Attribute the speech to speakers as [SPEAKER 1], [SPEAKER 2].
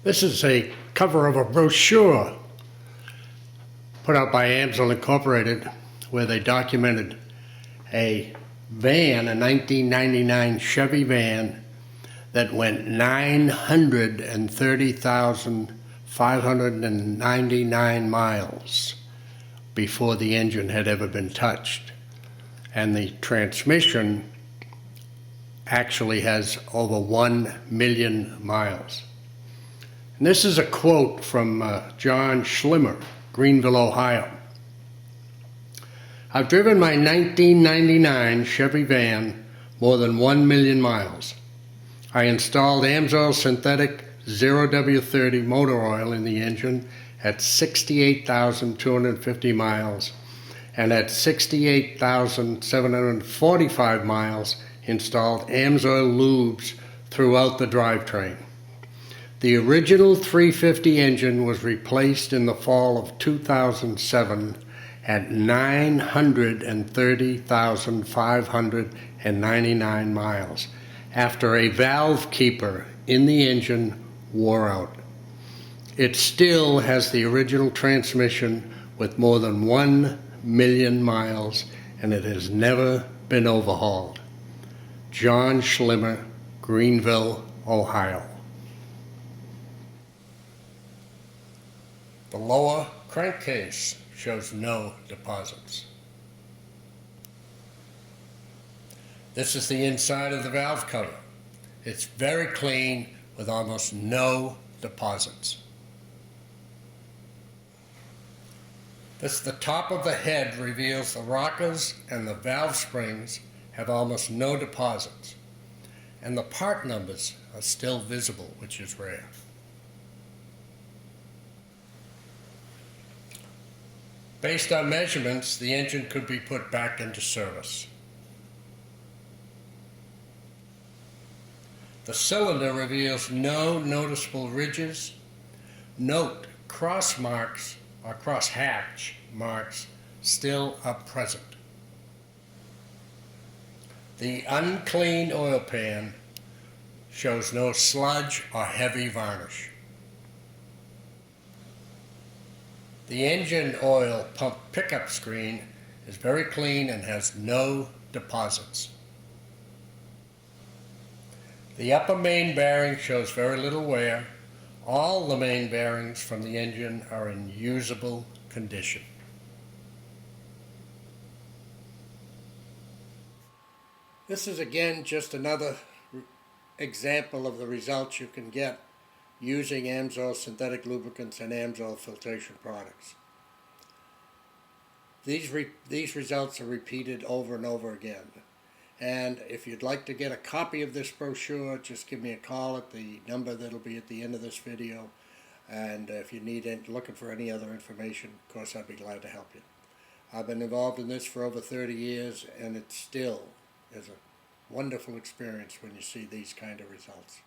[SPEAKER 1] This is a cover of a brochure put out by AMSOIL Incorporated, where they documented a van, a 1999 Chevy van, that went 930,599 miles before the engine had ever been touched. And the transmission actually has over 1 million miles. And this is a quote from John Schlimmer, Greenville, Ohio. "I've driven my 1999 Chevy van more than 1 million miles. I installed AMSOIL synthetic 0W30 motor oil in the engine at 68,250 miles, and at 68,745 miles installed AMSOIL lubes throughout the drivetrain. The original 350 engine was replaced in the fall of 2007 at 930,599 miles after a valve keeper in the engine wore out. It still has the original transmission with more than 1 million miles, and it has never been overhauled." John Schlimmer, Greenville, Ohio. The lower crankcase shows no deposits. This is the inside of the valve cover. It's very clean with almost no deposits. The top of the head reveals the rockers, and the valve springs have almost no deposits. And the part numbers are still visible, which is rare. Based on measurements, the engine could be put back into service. The cylinder reveals no noticeable ridges. Note, cross marks or crosshatch marks still are present. The unclean oil pan shows no sludge or heavy varnish. The engine oil pump pickup screen is very clean and has no deposits. The upper main bearing shows very little wear. All the main bearings from the engine are in usable condition. This is again just another example of the results you can get using AMSOIL synthetic lubricants and AMSOIL filtration products. These results are repeated over and over again. And if you'd like to get a copy of this brochure, just give me a call at the number that'll be at the end of this video. And if you need it, looking for any other information, of course, I'd be glad to help you. I've been involved in this for over 30 years, and it still is a wonderful experience when you see these kind of results.